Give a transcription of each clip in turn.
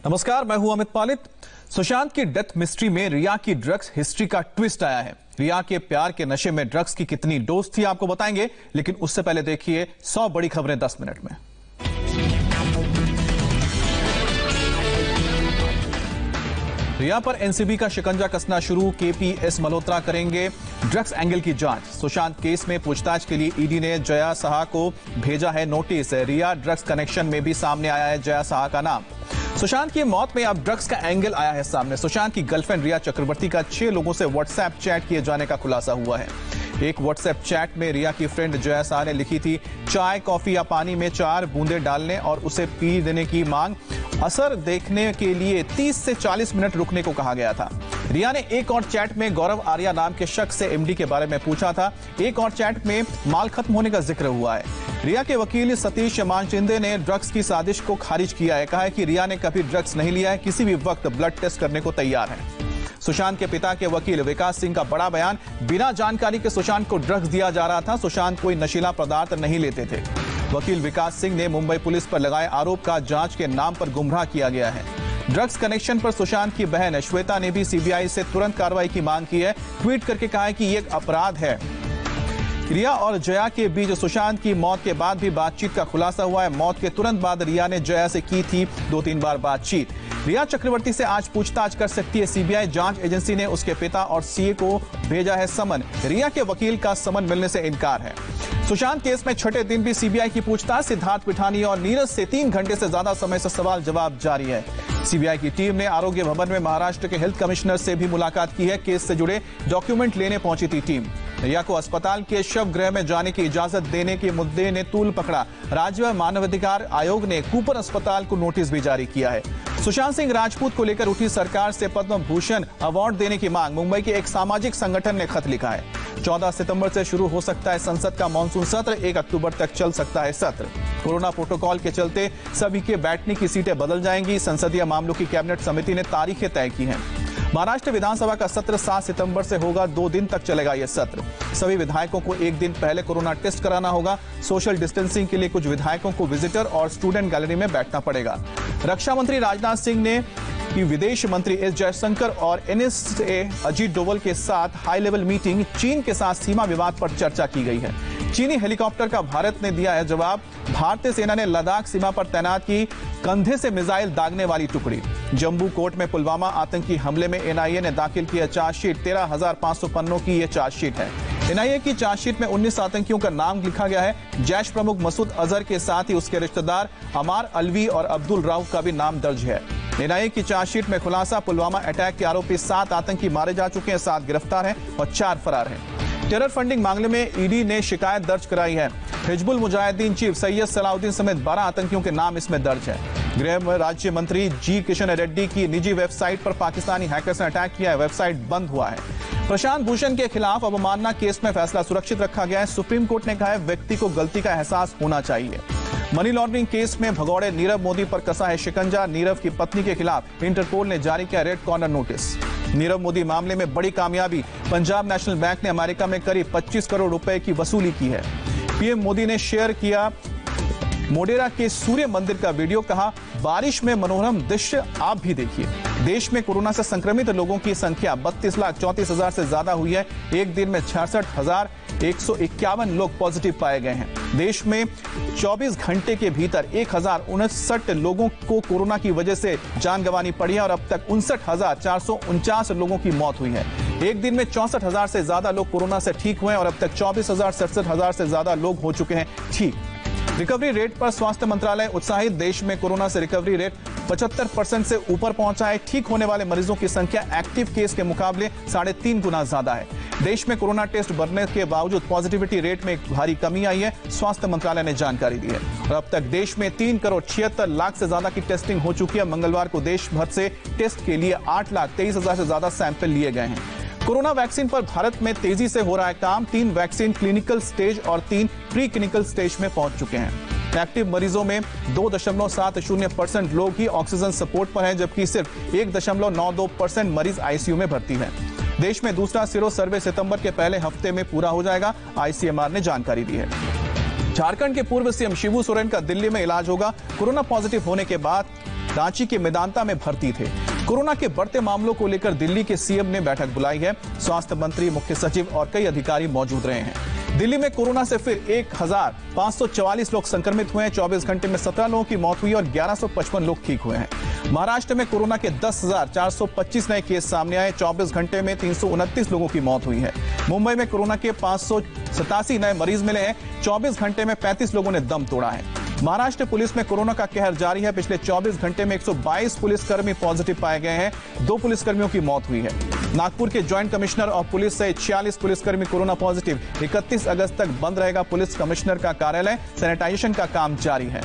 नमस्कार, मैं हूं अमित पालित। सुशांत की डेथ मिस्ट्री में रिया की ड्रग्स हिस्ट्री का ट्विस्ट आया है। रिया के प्यार के नशे में ड्रग्स की कितनी डोज थी आपको बताएंगे, लेकिन उससे पहले देखिए 100 बड़ी खबरें 10 मिनट में। रिया पर एनसीबी का शिकंजा कसना शुरू, केपीएस मल्होत्रा करेंगे ड्रग्स एंगल की जांच। सुशांत केस में पूछताछ के लिए ईडी ने जया साहा को भेजा है नोटिस। रिया ड्रग्स कनेक्शन में भी सामने आया है जया साहा का नाम। सुशांत की मौत में अब ड्रग्स का एंगल आया है सामने। सुशांत की गर्लफ्रेंड रिया चक्रवर्ती का 6 लोगों से व्हाट्सएप चैट किए जाने का खुलासा हुआ है। एक व्हाट्सएप चैट में रिया की फ्रेंड जया साहा ने लिखी थी, चाय कॉफी या पानी में 4 बूंदे डालने और उसे पी देने की मांग। असर देखने के लिए 30 से 40 मिनट रुकने को कहा गया था। रिया ने एक और चैट में गौरव आर्या नाम के शख्स से एमडी के बारे में पूछा था। एक और चैट में माल खत्म होने का जिक्र हुआ है। रिया के वकील सतीश मानचिंदे ने ड्रग्स की साजिश को खारिज किया है। कहा है कि रिया ने कभी ड्रग्स नहीं लिया है, किसी भी वक्त ब्लड टेस्ट करने को तैयार है। सुशांत के पिता के वकील विकास सिंह का बड़ा बयान, बिना जानकारी के सुशांत को ड्रग्स दिया जा रहा था। सुशांत कोई नशीला पदार्थ नहीं लेते थे। वकील विकास सिंह ने मुंबई पुलिस पर लगाए आरोप का जांच के नाम पर गुमराह किया गया है। ड्रग्स कनेक्शन पर सुशांत की बहन श्वेता ने भी सीबीआई से तुरंत कार्रवाई की मांग की है। ट्वीट करके कहा है कि ये एक अपराध है। रिया और जया के बीच सुशांत की मौत के बाद भी बातचीत का खुलासा हुआ है। मौत के तुरंत बाद रिया ने जया से की थी 2-3 बार बातचीत। रिया चक्रवर्ती से आज पूछताछ कर सकती है सीबीआई। जांच एजेंसी ने उसके पिता और सीए को भेजा है समन। रिया के वकील का समन मिलने से इनकार है। सुशांत केस में छठे दिन भी सीबीआई की पूछताछ। सिद्धार्थ पिठानी और नीरज से 3 घंटे से ज्यादा समय से सवाल जवाब जारी है। सीबीआई की टीम ने आरोग्य भवन में महाराष्ट्र के हेल्थ कमिश्नर से भी मुलाकात की है। केस से जुड़े डॉक्यूमेंट लेने पहुंची थी टीम। रिया को अस्पताल के शव गृह में जाने की इजाजत देने के मुद्दे ने तूल पकड़ा। राज्य मानवाधिकार आयोग ने कूपर अस्पताल को नोटिस भी जारी किया है। सुशांत सिंह राजपूत को लेकर उठी सरकार से पद्म भूषण अवार्ड देने की मांग। मुंबई के एक सामाजिक संगठन ने खत लिखा है। 14 सितंबर से शुरू हो सकता है संसद का मानसून सत्र। 1 अक्टूबर तक चल सकता है सत्र। कोरोना प्रोटोकॉल के चलते सभी के बैठने की सीटें बदल जाएंगी। संसदीय मामलों की कैबिनेट समिति ने तारीखें तय की हैं। महाराष्ट्र विधानसभा का सत्र 7 सितंबर से होगा। 2 दिन तक चलेगा यह सत्र। सभी विधायकों को 1 दिन पहले कोरोना टेस्ट कराना होगा। सोशल डिस्टेंसिंग के लिए कुछ विधायकों को विजिटर और स्टूडेंट गैलरी में बैठना पड़ेगा। रक्षा मंत्री राजनाथ सिंह ने विदेश मंत्री एस जयशंकर और एनएसए अजीत डोवल के साथ हाई लेवल मीटिंग। चीन के साथ सीमा विवाद पर चर्चा की गई है। चीनी हेलीकॉप्टर का भारत ने दिया है जवाब। भारतीय सेना ने लद्दाख सीमा पर तैनात की कंधे से मिसाइल दागने वाली टुकड़ी। जम्मू कोर्ट में पुलवामा आतंकी हमले में एनआईए ने दाखिल किया चार्जशीट। 13,500 पन्नों की यह चार्जशीट है। एनआईए की चार्जशीट में 19 आतंकियों का नाम लिखा गया है। जैश प्रमुख मसूद अजहर के साथ ही उसके रिश्तेदार अमार अलवी और अब्दुल राउफ का भी नाम दर्ज है। एनआईए की चार्जशीट में खुलासा, पुलवामा अटैक के आरोपी 7 आतंकी मारे जा चुके हैं, 7 गिरफ्तार हैं और 4 फरार हैं। टेरर फंडिंग मामले में ईडी ने शिकायत दर्ज कराई है। हिजबुल मुजाहिदीन चीफ सैयद सलाउद्दीन समेत 12 आतंकियों के नाम इसमें दर्ज है। गृह राज्य मंत्री जी किशन रेड्डी की निजी वेबसाइट पर पाकिस्तानी हैकर्स ने अटैक किया है। वेबसाइट बंद हुआ है। प्रशांत भूषण के खिलाफ अवमानना केस में फैसला सुरक्षित रखा गया है। सुप्रीम कोर्ट ने कहा है व्यक्ति को गलती का एहसास होना चाहिए। मनी लॉन्ड्रिंग केस में भगौड़े नीरव मोदी पर कसा है शिकंजा। नीरव की पत्नी के खिलाफ इंटरपोल ने जारी किया red corner notice. Nirav Modi मामले में बड़ी कामयाबी, पंजाब नेशनल बैंक ने अमेरिका में करीब 25 करोड़ रुपए की वसूली की है। पीएम मोदी ने शेयर किया मोडेरा के सूर्य मंदिर का वीडियो। कहा बारिश में मनोरम दृश्य आप भी देखिए। देश में कोरोना से संक्रमित लोगों की संख्या 32,34,000 से ज्यादा हुई है। एक दिन में 66,151 लोग पॉजिटिव पाए गए हैं। देश में 24 घंटे के भीतर 1,059 लोगों को कोरोना की वजह से जान गंवानी पड़ी है और अब तक 59,449 लोगों की मौत हुई है। एक दिन में 64,000 से ज्यादा लोग कोरोना से ठीक हुए हैं और अब तक 24,67,000 से ज्यादा लोग हो चुके हैं ठीक। रिकवरी रेट पर स्वास्थ्य मंत्रालय उत्साहित। देश में कोरोना से रिकवरी रेट 75% से ऊपर पहुंचा है। ठीक होने वाले मरीजों की संख्या एक्टिव केस के मुकाबले 3.5 गुना ज्यादा है। देश में कोरोना टेस्ट बढ़ने के बावजूद पॉजिटिविटी रेट में भारी कमी आई है, स्वास्थ्य मंत्रालय ने जानकारी दी है। और अब तक देश में 3 करोड़ 76 लाख से ज्यादा की टेस्टिंग हो चुकी है। मंगलवार को देश भर से टेस्ट के लिए 8,23,000 से ज्यादा सैंपल लिए गए हैं। कोरोना वैक्सीन पर भारत में तेजी से हो रहा है काम। 3 वैक्सीन क्लिनिकल स्टेज और 3 प्री क्लिनिकल स्टेज में पहुंच चुके हैं। एक्टिव मरीजों में 2.70% लोग ही ऑक्सीजन सपोर्ट पर हैं, जबकि सिर्फ 1.92% मरीज आईसीयू में भर्ती हैं। देश में दूसरा सीरो सर्वे सितंबर के पहले हफ्ते में पूरा हो जाएगा, आईसीएमआर ने जानकारी दी है। झारखंड के पूर्व सीएम शिबू सोरेन का दिल्ली में इलाज होगा। कोरोना पॉजिटिव होने के बाद रांची के मेदांता में भर्ती थे। कोरोना के बढ़ते मामलों को लेकर दिल्ली के सीएम ने बैठक बुलाई है। स्वास्थ्य मंत्री, मुख्य सचिव और कई अधिकारी मौजूद रहे हैं। दिल्ली में कोरोना से फिर 1544 लोग संक्रमित हुए हैं। 24 घंटे में 17 लोगों की मौत हुई और 1155 लोग ठीक हुए हैं। महाराष्ट्र में कोरोना के 10,425 नए केस सामने आए। 24 घंटे में 329 लोगों की मौत हुई है। मुंबई में कोरोना के 587 नए मरीज मिले हैं। 24 घंटे में 35 लोगों ने दम तोड़ा है। महाराष्ट्र पुलिस में कोरोना का कहर जारी है। पिछले 24 घंटे में 122 पुलिसकर्मी पॉजिटिव पाए गए हैं। 2 पुलिसकर्मियों की मौत हुई है। नागपुर के ज्वाइंट कमिश्नर और पुलिस सहित 46 पुलिसकर्मी कोरोना पॉजिटिव। 31 अगस्त तक बंद रहेगा पुलिस कमिश्नर का कार्यालय। सैनिटाइजेशन का काम जारी है।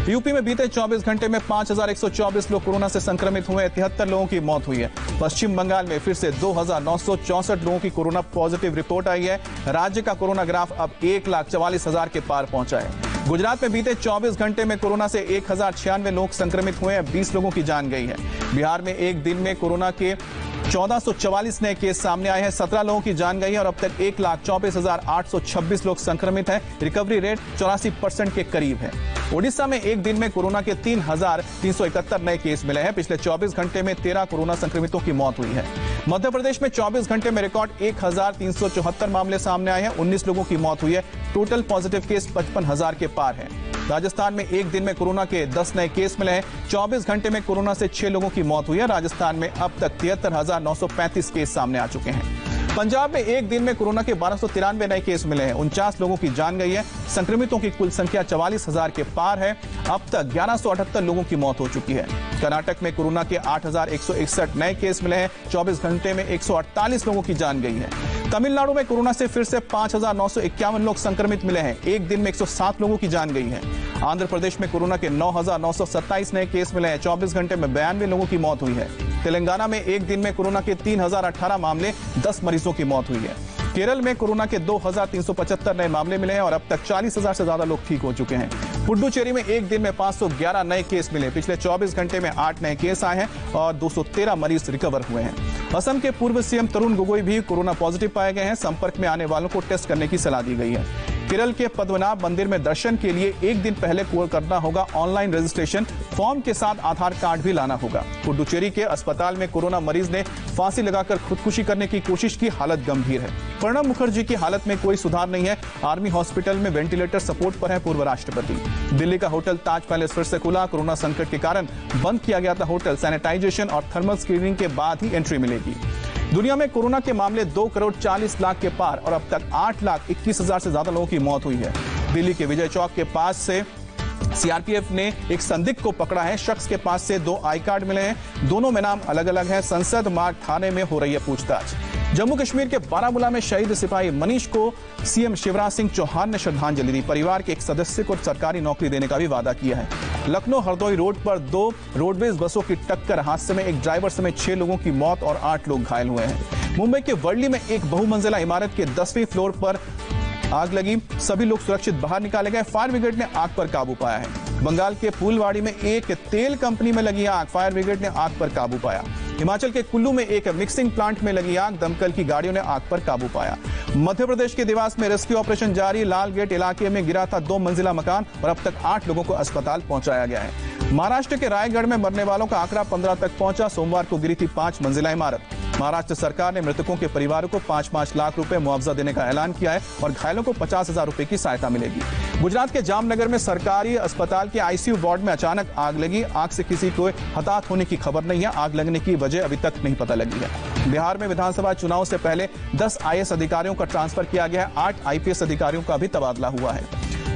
यूपी में बीते 24 घंटे में 5124 लोग कोरोना से संक्रमित हुए। 73 लोगों की मौत हुई है। पश्चिम बंगाल में फिर से 2964 लोगों की कोरोना पॉजिटिव रिपोर्ट आई है। राज्य का कोरोना ग्राफ अब 1,44,000 के पार पहुंचा है। गुजरात में बीते 24 घंटे में कोरोना से 1096 लोग संक्रमित हुए हैं। 20 लोगों की जान गई है। बिहार में एक दिन में कोरोना के 1444 नए केस सामने आए हैं। 17 लोगों की जान गई है और अब तक 1,24,826 लोग संक्रमित हैं। रिकवरी रेट 84% के करीब है। ओडिशा में एक दिन में कोरोना के 3,371 नए केस मिले हैं। पिछले 24 घंटे में 13 कोरोना संक्रमितों की मौत हुई है। मध्य प्रदेश में 24 घंटे में रिकॉर्ड 1,374 मामले सामने आए हैं। 19 लोगों की मौत हुई है। टोटल पॉजिटिव केस 55,000 के पार है। राजस्थान में एक दिन में कोरोना के 10 नए केस मिले हैं। 24 घंटे में कोरोना से 6 लोगों की मौत हुई है। राजस्थान में अब तक 73,935 केस सामने आ चुके हैं। पंजाब में एक दिन में कोरोना के 1293 नए केस मिले हैं। 49 लोगों की जान गई है। संक्रमितों की कुल संख्या 44,000 के पार है। अब तक 1178 लोगों की मौत हो चुकी है। कर्नाटक में कोरोना के 8,161 नए केस मिले हैं। 24 घंटे में 148 लोगों की जान गई है। तमिलनाडु में कोरोना से फिर से 5,951 लोग संक्रमित मिले हैं। एक दिन में 107 लोगों की जान गई है। आंध्र प्रदेश में कोरोना के 9,927 नए केस मिले हैं। 24 घंटे में 92 लोगों की मौत हुई है। तेलंगाना में एक दिन में कोरोना के 3,018 मामले, 10 मरीजों की मौत हुई है। केरल में कोरोना के 2,375 नए मामले मिले हैं और अब तक 40,000 से ज्यादा लोग ठीक हो चुके हैं। पुडुचेरी में एक दिन में 511 नए केस मिले। पिछले 24 घंटे में 8 नए केस आए हैं और 213 मरीज रिकवर हुए हैं। असम के पूर्व सीएम तरुण गोगोई भी कोरोना पॉजिटिव पाए गए हैं। संपर्क में आने वालों को टेस्ट करने की सलाह दी गई है। केरल के पद्मनाभ मंदिर में दर्शन के लिए एक दिन पहले करना होगा ऑनलाइन रजिस्ट्रेशन। फॉर्म के साथ आधार कार्ड भी लाना होगा। पुडुचेरी के अस्पताल में कोरोना मरीज ने फांसी लगाकर खुदकुशी करने की कोशिश की। हालत गंभीर है। प्रणब मुखर्जी की हालत में कोई सुधार नहीं है। आर्मी हॉस्पिटल में वेंटिलेटर सपोर्ट पर है पूर्व राष्ट्रपति। दिल्ली का होटल ताज पैलेस फिर से खुला। कोरोना संकट के कारण बंद किया गया था होटल। सैनिटाइजेशन और थर्मल स्क्रीनिंग के बाद ही एंट्री मिलेगी। दुनिया में कोरोना के मामले 2,40,00,000 के पार और अब तक 8,21,000 से ज्यादा लोगों की मौत हुई है। दिल्ली के विजय चौक के पास से सीआरपीएफ ने एक संदिग्ध को पकड़ा है। शख्स के पास से 2 आई कार्ड मिले हैं। दोनों में नाम अलग अलग है। संसद मार्ग थाने में हो रही है पूछताछ। जम्मू कश्मीर के बारामूला में शहीद सिपाही मनीष को सीएम शिवराज सिंह चौहान ने श्रद्धांजलि दी। परिवार के एक सदस्य को सरकारी नौकरी देने का भी वादा किया है। लखनऊ हरदोई रोड पर 2 रोडवेज बसों की टक्कर हादसे में एक ड्राइवर समेत 6 लोगों की मौत और 8 लोग घायल हुए हैं। मुंबई के वर्ली में एक बहुमंजिला इमारत के 10वीं फ्लोर पर आग लगी। सभी लोग सुरक्षित बाहर निकाले गए। फायर ब्रिगेड ने आग पर काबू पाया है। बंगाल के फूलवाड़ी में एक तेल कंपनी में लगी आग। फायर ब्रिगेड ने आग पर काबू पाया। हिमाचल के कुल्लू में एक मिक्सिंग प्लांट में लगी आग। दमकल की गाड़ियों ने आग पर काबू पाया। मध्य प्रदेश के देवास में रेस्क्यू ऑपरेशन जारी। लाल गेट इलाके में गिरा था 2 मंजिला मकान और अब तक 8 लोगों को अस्पताल पहुंचाया गया है। महाराष्ट्र के रायगढ़ में मरने वालों का आंकड़ा 15 तक पहुंचा। सोमवार को गिरी थी 5 मंजिला इमारत। महाराष्ट्र सरकार ने मृतकों के परिवारों को 5-5 लाख रुपए मुआवजा देने का ऐलान किया है और घायलों को 50,000 रुपए की सहायता मिलेगी। गुजरात के जामनगर में सरकारी अस्पताल के आईसीयू वार्ड में अचानक आग लगी। आग से किसी को हताहत होने की खबर नहीं है। आग लगने की वजह अभी तक नहीं पता लगी है। बिहार में विधानसभा चुनाव से पहले 10 आईएएस अधिकारियों का ट्रांसफर किया गया है। 8 आईपीएस अधिकारियों का भी तबादला हुआ है।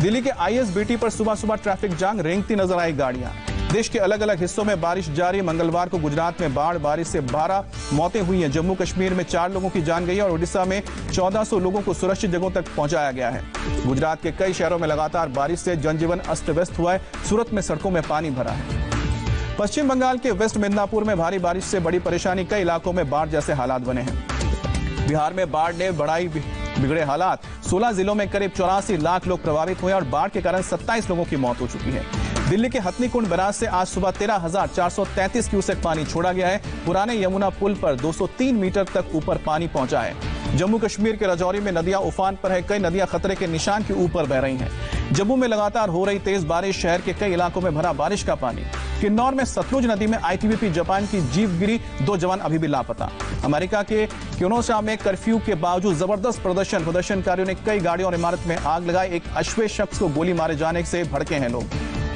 दिल्ली के आईएसबीटी पर सुबह सुबह ट्रैफिक जाम, रेंगती नजर आई गाड़ियां। देश के अलग अलग हिस्सों में बारिश जारी। मंगलवार को गुजरात में बारिश से 12 मौतें हुई हैं। जम्मू कश्मीर में 4 लोगों की जान गई और ओडिशा में 1400 लोगों को सुरक्षित जगहों तक पहुंचाया गया है। गुजरात के कई शहरों में लगातार बारिश से जनजीवन अस्त व्यस्त हुआ है। सूरत में सड़कों में पानी भरा है। पश्चिम बंगाल के वेस्ट मिदनापुर में भारी बारिश से बड़ी परेशानी। कई इलाकों में बाढ़ जैसे हालात बने हैं। बिहार में बाढ़ ने बढ़ाई बिगड़े हालात। 16 जिलों में करीब 84 लाख लोग प्रभावित हुए और बाढ़ के कारण 27 लोगों की मौत हो चुकी है। दिल्ली के हथनीकुंड बैराज से आज सुबह 13,433 क्यूसेक पानी छोड़ा गया है। पुराने यमुना पुल पर 203 मीटर तक ऊपर पानी पहुंचा है। जम्मू कश्मीर के राजौरी में नदियां उफान पर है। कई नदियां खतरे के निशान के ऊपर बह रही हैं। जम्मू में लगातार हो रही तेज बारिश, शहर के कई इलाकों में भरा बारिश का पानी। किन्नौर में सतलुज नदी में आईटीबीपी जापान की जीप गिरी, 2 जवान अभी भी लापता। अमेरिका के क्योनोसा में कर्फ्यू के बावजूद जबरदस्त प्रदर्शनकारियों ने कई गाड़ियों और इमारत में आग लगाई। एक अश्वेत शख्स को गोली मारे जाने से भड़के हैं लोग।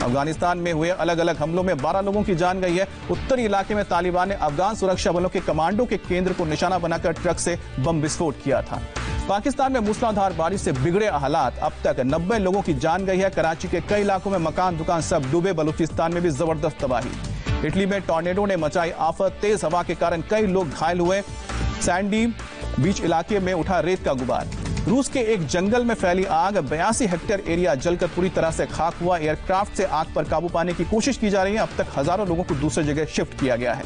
अफगानिस्तान में हुए अलग अलग हमलों में 12 लोगों की जान गई है। उत्तरी इलाके में तालिबान ने अफगान सुरक्षा बलों के कमांडो के केंद्र को निशाना बनाकर ट्रक से बम विस्फोट किया था। पाकिस्तान में मूसलाधार बारिश से बिगड़े हालात, अब तक 90 लोगों की जान गई है। कराची के कई इलाकों में मकान दुकान सब डूबे। बलूचिस्तान में भी जबरदस्त तबाही। इटली में टॉर्नेडो ने मचाई आफत, तेज हवा के कारण कई लोग घायल हुए। सैंडी बीच इलाके में उठा रेत का गुबार। रूस के एक जंगल में फैली आग, 82 हेक्टेयर एरिया जलकर पूरी तरह से खाक हुआ। एयरक्राफ्ट से आग पर काबू पाने की कोशिश की जा रही है। अब तक हजारों लोगों को दूसरी जगह शिफ्ट किया गया है।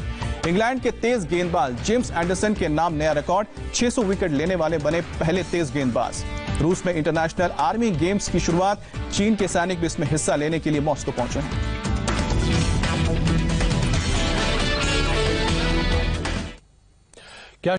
इंग्लैंड के तेज गेंदबाज जेम्स एंडरसन के नाम नया रिकॉर्ड, 600 विकेट लेने वाले बने पहले तेज गेंदबाज। रूस में इंटरनेशनल आर्मी गेम्स की शुरुआत, चीन के सैनिक भी इसमें हिस्सा लेने के लिए मॉस्को पहुंचे हैं।